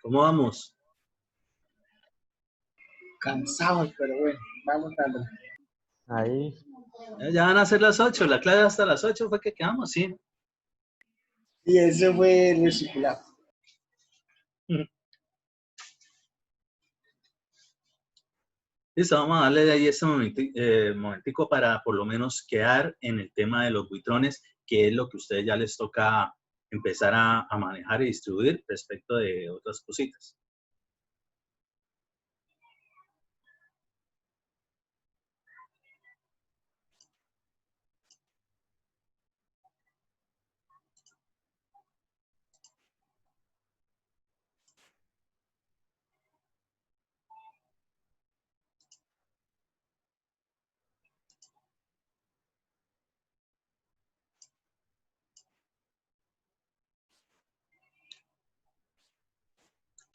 ¿Cómo vamos? Cansados, pero bueno, vamos dándole. Ahí. Ya van a ser las 8, la clase hasta las 8 fue que quedamos, sí. Y ese fue el reciclado. Listo, vamos a darle de ahí este momentico para por lo menos quedar en el tema de los buitrones, que es lo que a ustedes ya les toca empezar a manejar y distribuir respecto de otras cositas.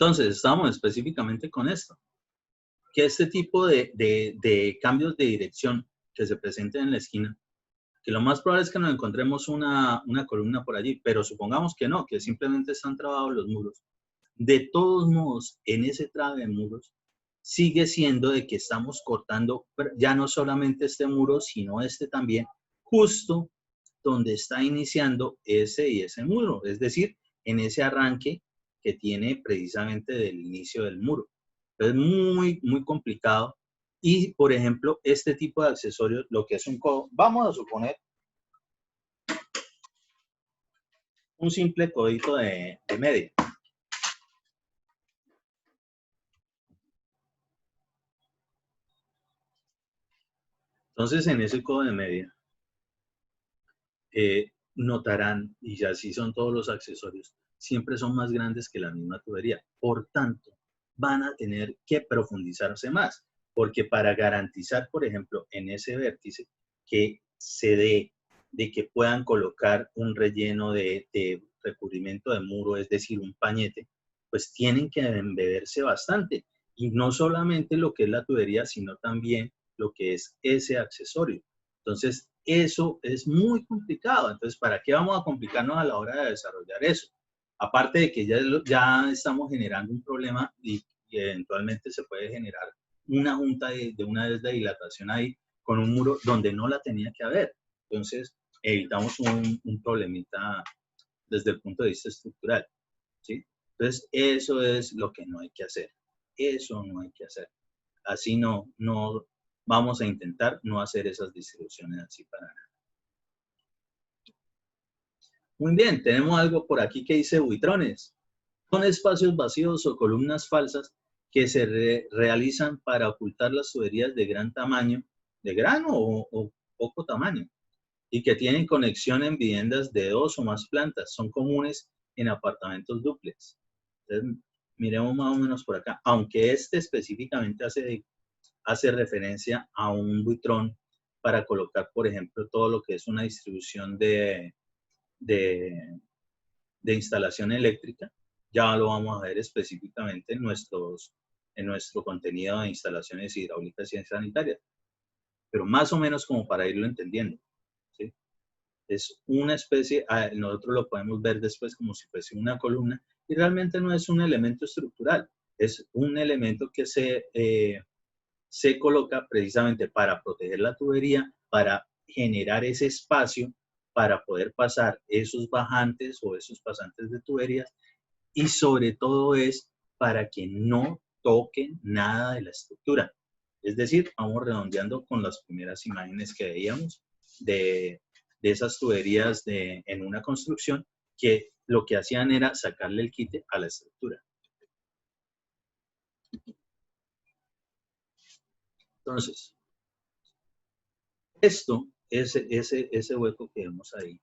Entonces, estamos específicamente con esto, que este tipo de cambios de dirección que se presenten en la esquina, que lo más probable es que nos encontremos una columna por allí, pero supongamos que no, que simplemente están trabados los muros. De todos modos, en ese trabe de muros, sigue siendo de que estamos cortando ya no solamente este muro, sino este también, justo donde está iniciando ese y ese muro, es decir, en ese arranque que tiene precisamente del inicio del muro. Es muy, muy complicado. Y, por ejemplo, este tipo de accesorios, lo que es un codo, vamos a suponer un simple codito de media. Entonces, en ese codo de media, notarán, y así son todos los accesorios, siempre son más grandes que la misma tubería. Por tanto, van a tener que profundizarse más, porque para garantizar, por ejemplo, en ese vértice, que se dé de que puedan colocar un relleno de recubrimiento de muro, es decir, un pañete, pues tienen que embeberse bastante. Y no solamente lo que es la tubería, sino también lo que es ese accesorio. Entonces, eso es muy complicado. Entonces, ¿para qué vamos a complicarnos a la hora de desarrollar eso? Aparte de que ya estamos generando un problema y eventualmente se puede generar una junta de una desdilatación ahí con un muro donde no la tenía que haber. Entonces, evitamos un problemita desde el punto de vista estructural, ¿sí? Entonces, eso es lo que no hay que hacer. Eso no hay que hacer. Así no vamos a intentar no hacer esas distribuciones así para nada. Muy bien, tenemos algo por aquí que dice buitrones. Son espacios vacíos o columnas falsas que se realizan para ocultar las tuberías de gran tamaño, de gran o poco tamaño, y que tienen conexión en viviendas de 2 o más plantas. Son comunes en apartamentos dúplex. Entonces, miremos más o menos por acá. Aunque este específicamente hace referencia a un buitrón para colocar, por ejemplo, todo lo que es una distribución de instalación eléctrica. Ya lo vamos a ver específicamente en nuestro contenido de instalaciones hidráulicas y sanitarias. Pero más o menos como para irlo entendiendo, ¿sí? Es una especie, nosotros lo podemos ver después como si fuese una columna, y realmente no es un elemento estructural, es un elemento que se coloca precisamente para proteger la tubería, para generar ese espacio para poder pasar esos bajantes o esos pasantes de tuberías, y sobre todo es para que no toquen nada de la estructura. Es decir, vamos redondeando con las primeras imágenes que veíamos de esas tuberías en una construcción que lo que hacían era sacarle el quite a la estructura. Entonces, esto, ese hueco que vemos ahí,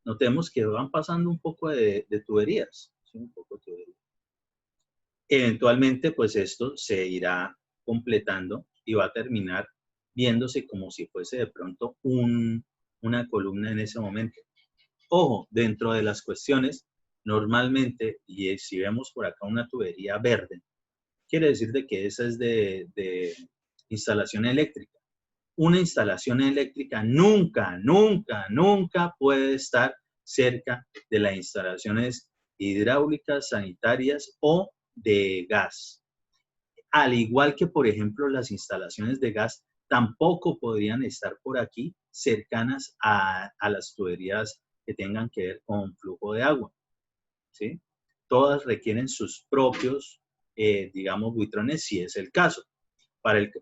notemos que van pasando un poco de tuberías, ¿sí? Un poco de tuberías. Eventualmente, pues esto se irá completando y va a terminar viéndose como si fuese de pronto una columna en ese momento. Ojo, dentro de las cuestiones, normalmente, y si vemos por acá una tubería verde, quiere decir de que esa es de instalación eléctrica. Una instalación eléctrica nunca, nunca, nunca puede estar cerca de las instalaciones hidráulicas, sanitarias o de gas. Al igual que, por ejemplo, las instalaciones de gas tampoco podrían estar por aquí cercanas a las tuberías que tengan que ver con flujo de agua, ¿sí? Todas requieren sus propios, digamos, buitrones, si es el caso.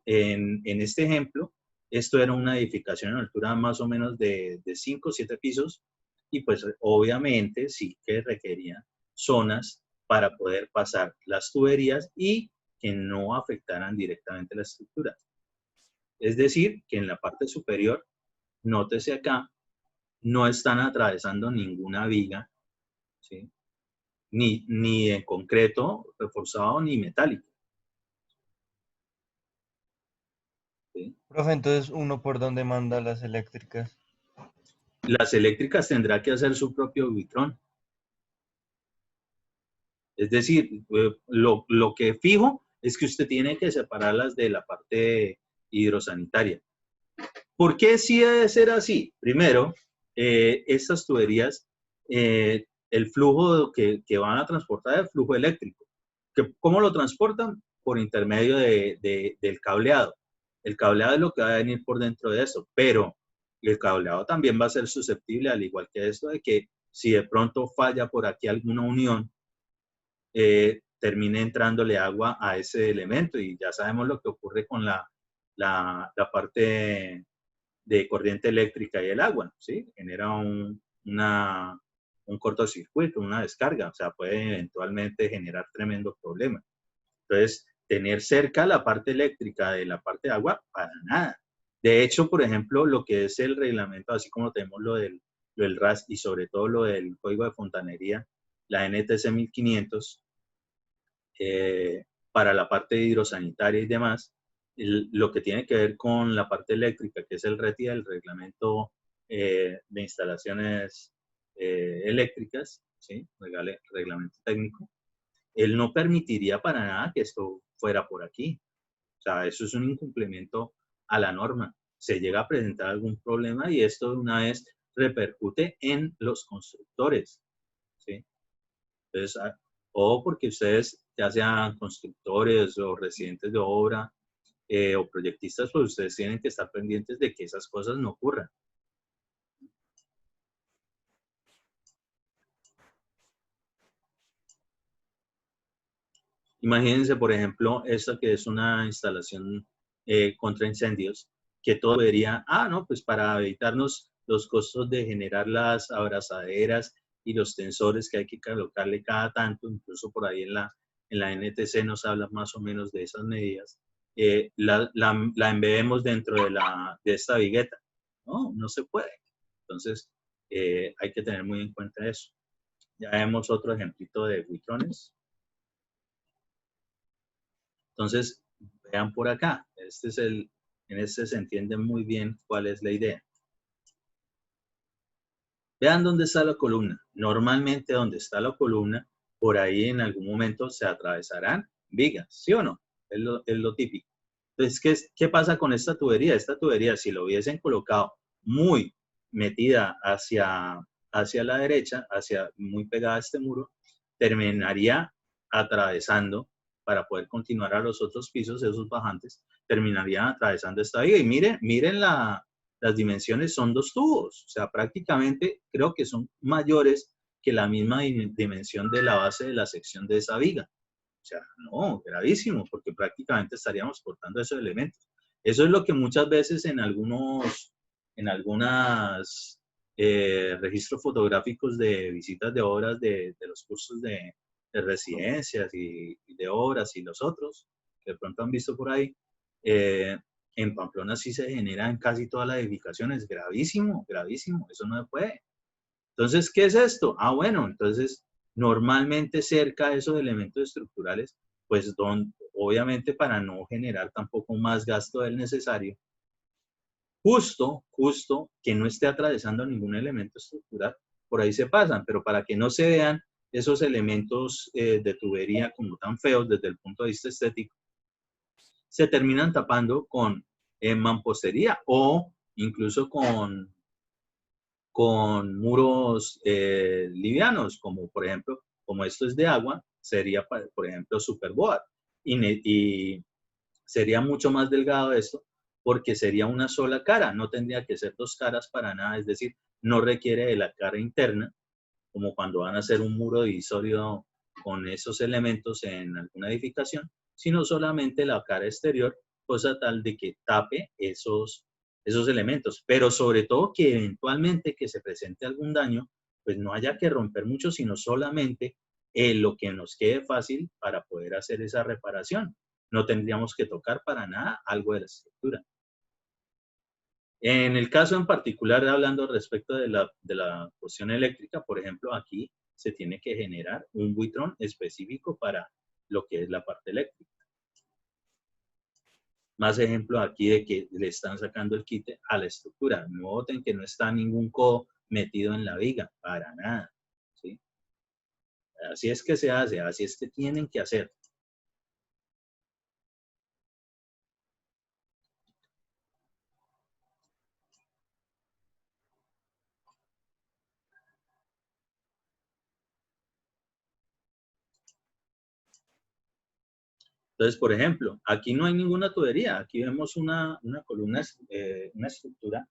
En este ejemplo, esto era una edificación en altura más o menos de 5 o 7 pisos y pues obviamente sí que requería zonas para poder pasar las tuberías y que no afectaran directamente la estructura. Es decir, que en la parte superior, nótese acá, no están atravesando ninguna viga, ¿sí? Ni en concreto reforzado ni metálico. ¿Sí? Profe, entonces uno por dónde manda las eléctricas. Las eléctricas tendrá que hacer su propio vitrón. Es decir, lo que fijo es que usted tiene que separarlas de la parte hidrosanitaria. ¿Por qué sí debe ser así? Primero, estas tuberías, el flujo que van a transportar es el flujo eléctrico. ¿Cómo lo transportan? Por intermedio del cableado. El cableado es lo que va a venir por dentro de eso, pero el cableado también va a ser susceptible, al igual que esto, de que si de pronto falla por aquí alguna unión, termine entrándole agua a ese elemento y ya sabemos lo que ocurre con la parte de corriente eléctrica y el agua, ¿sí? Genera un cortocircuito, una descarga, o sea, puede eventualmente generar tremendo problema. Entonces, tener cerca la parte eléctrica de la parte de agua, para nada. De hecho, por ejemplo, lo que es el reglamento, así como tenemos lo del RAS y sobre todo lo del código de fontanería, la NTC 1500, para la parte hidrosanitaria y demás, lo que tiene que ver con la parte eléctrica, que es el RETIA, el reglamento de instalaciones eléctricas, ¿sí? Reglamento técnico, él no permitiría para nada que esto fuera por aquí. O sea, eso es un incumplimiento a la norma. Se llega a presentar algún problema y esto de una vez repercute en los constructores, ¿sí? Entonces, o porque ustedes, ya sean constructores o residentes de obra o proyectistas, pues ustedes tienen que estar pendientes de que esas cosas no ocurran. Imagínense, por ejemplo, esta que es una instalación contra incendios, que todo debería, no, pues para evitarnos los costos de generar las abrazaderas y los tensores que hay que colocarle cada tanto, incluso por ahí en la NTC nos habla más o menos de esas medidas, la embebemos dentro de esta vigueta. No, no se puede. Entonces, hay que tener muy en cuenta eso. Ya vemos otro ejemplito de buitrones. Entonces, vean por acá, en este se entiende muy bien cuál es la idea. Vean dónde está la columna. Normalmente donde está la columna, por ahí en algún momento se atravesarán vigas, ¿sí o no? Es lo típico. Entonces, ¿qué pasa con esta tubería? Esta tubería, si lo hubiesen colocado muy metida hacia la derecha, muy pegada a este muro, terminaría atravesando, para poder continuar a los otros pisos, esos bajantes, terminarían atravesando esta viga. Y miren las dimensiones, son 2 tubos. O sea, prácticamente creo que son mayores que la misma dimensión de la base de la sección de esa viga. O sea, no, gravísimo, porque prácticamente estaríamos portando esos elementos. Eso es lo que muchas veces en algunas registros fotográficos de visitas de obras de los cursos de residencias y de obras y los otros, que de pronto han visto por ahí, en Pamplona sí se genera en casi todas las edificaciones. Gravísimo, gravísimo, eso no se puede. Entonces, ¿qué es esto? Ah, bueno, entonces, normalmente cerca de esos elementos estructurales, pues obviamente para no generar tampoco más gasto del necesario, justo que no esté atravesando ningún elemento estructural, por ahí se pasan, pero para que no se vean esos elementos de tubería como tan feos desde el punto de vista estético, se terminan tapando con mampostería o incluso con muros livianos, como por ejemplo, como esto es de agua, sería, por ejemplo, superboard. Y sería mucho más delgado esto porque sería una sola cara, no tendría que ser dos caras para nada, es decir, no requiere de la cara interna, como cuando van a hacer un muro divisorio con esos elementos en alguna edificación, sino solamente la cara exterior, cosa tal de que tape esos elementos, pero sobre todo que eventualmente que se presente algún daño, pues no haya que romper mucho, sino solamente lo que nos quede fácil para poder hacer esa reparación. No tendríamos que tocar para nada algo de la estructura. En el caso en particular, hablando respecto de la cuestión eléctrica, por ejemplo, aquí se tiene que generar un buitrón específico para lo que es la parte eléctrica. Más ejemplo aquí de que le están sacando el quite a la estructura. No noten que no está ningún codo metido en la viga, para nada. ¿Sí? Así es que se hace, así es que tienen que hacer. Entonces, por ejemplo, aquí no hay ninguna tubería, aquí vemos una columna, una estructura.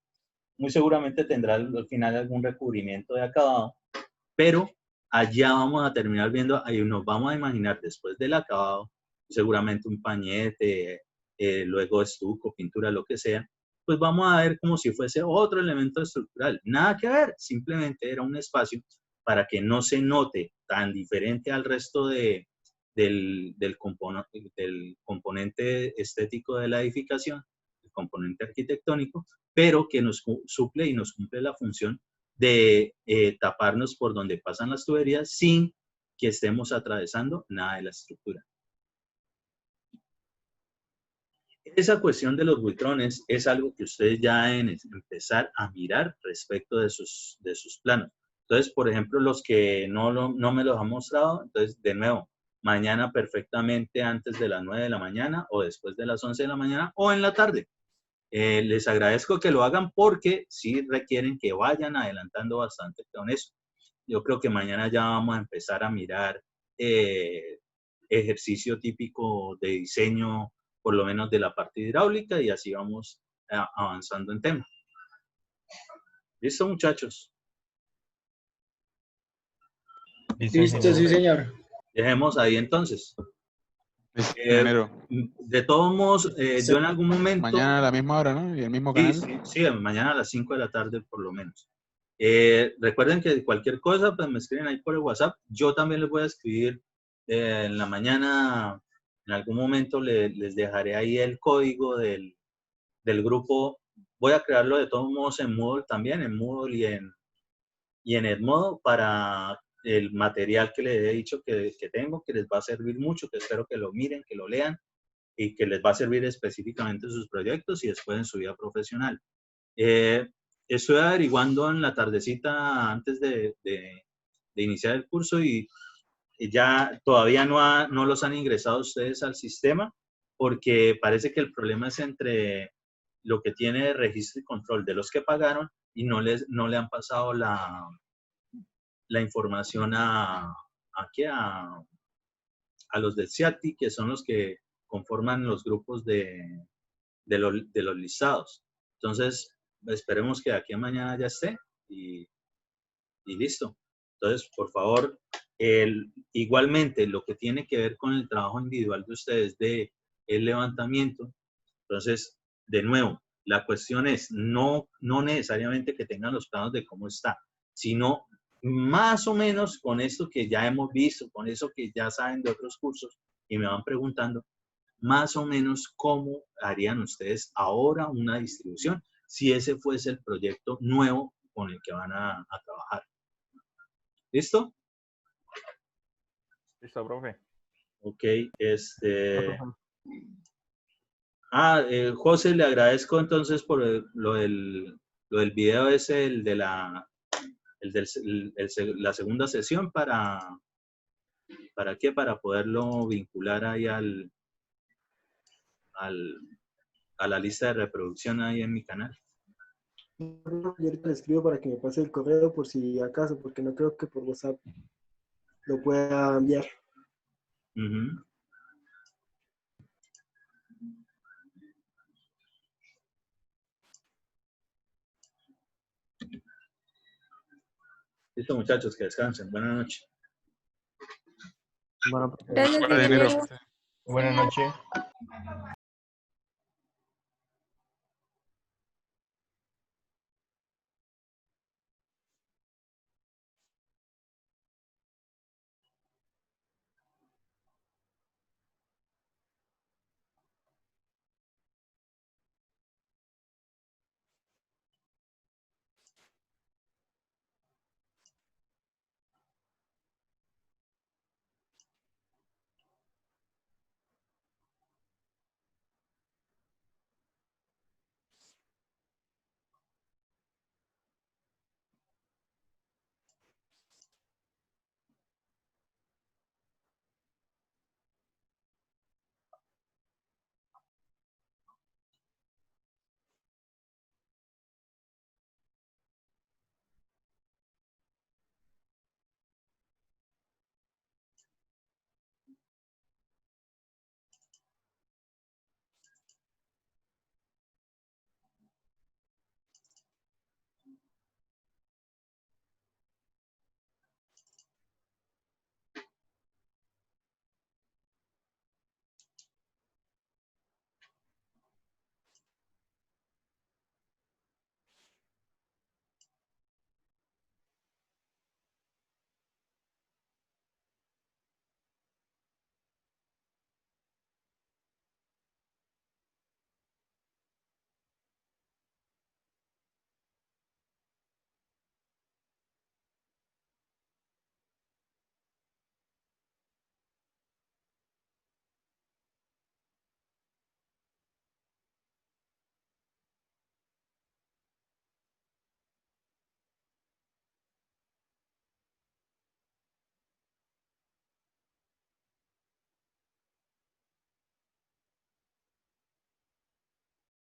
Muy seguramente tendrá al final algún recubrimiento de acabado, pero allá vamos a terminar viendo, ahí nos vamos a imaginar después del acabado, seguramente un pañete, luego estuco, pintura, lo que sea, pues vamos a ver como si fuese otro elemento estructural. Nada que ver, simplemente era un espacio para que no se note tan diferente al resto del componente estético de la edificación, el componente arquitectónico, pero que nos suple y nos cumple la función de taparnos por donde pasan las tuberías sin que estemos atravesando nada de la estructura. Esa cuestión de los buitrones es algo que ustedes ya deben empezar a mirar respecto de sus planos. Entonces, por ejemplo, los que no me los han mostrado, entonces, de nuevo, mañana perfectamente antes de las 9 de la mañana o después de las 11 de la mañana o en la tarde. Les agradezco que lo hagan porque sí requieren que vayan adelantando bastante con eso. Yo creo que mañana ya vamos a empezar a mirar ejercicio típico de diseño, por lo menos de la parte hidráulica, y así vamos avanzando en tema. ¿Listo, muchachos? Listo, sí, señor. Dejemos ahí entonces. Ingeniero. De todos modos, yo en algún momento... Mañana a la misma hora, ¿no? Y el mismo Sí, canal. sí, mañana a las 5 de la tarde por lo menos. Recuerden que cualquier cosa, pues me escriben ahí por el WhatsApp. Yo también les voy a escribir en la mañana, en algún momento les dejaré ahí el código del grupo. Voy a crearlo de todos modos en Moodle también, en Moodle y en Edmodo para el material que les he dicho que tengo, que les va a servir mucho, que espero que lo miren, que lo lean y que les va a servir específicamente en sus proyectos y después en su vida profesional. Estoy averiguando en la tardecita antes de iniciar el curso y ya todavía no los han ingresado ustedes al sistema porque parece que el problema es entre lo que tiene de registro y control de los que pagaron y no le han pasado la información a los del CIATI, que son los que conforman los grupos de los listados. Entonces, esperemos que de aquí a mañana ya esté y listo. Entonces, por favor, igualmente lo que tiene que ver con el trabajo individual de ustedes de el levantamiento, entonces, de nuevo, la cuestión es no necesariamente que tengan los planos de cómo está, sino más o menos con esto que ya hemos visto, con eso que ya saben de otros cursos y me van preguntando, más o menos cómo harían ustedes ahora una distribución si ese fuese el proyecto nuevo con el que van a trabajar. ¿Listo? Listo, profe. Ok, José, le agradezco entonces por lo del video ese, el de la segunda sesión ¿para qué? Para poderlo vincular ahí a la lista de reproducción ahí en mi canal. Yo ahorita le escribo para que me pase el correo por si acaso, porque no creo que por WhatsApp lo pueda enviar. Ujú. Listo, muchachos, que descansen. Buenas noches. Bueno, pues, Gracias, Hola, de enero. ingeniero. Buenas noches.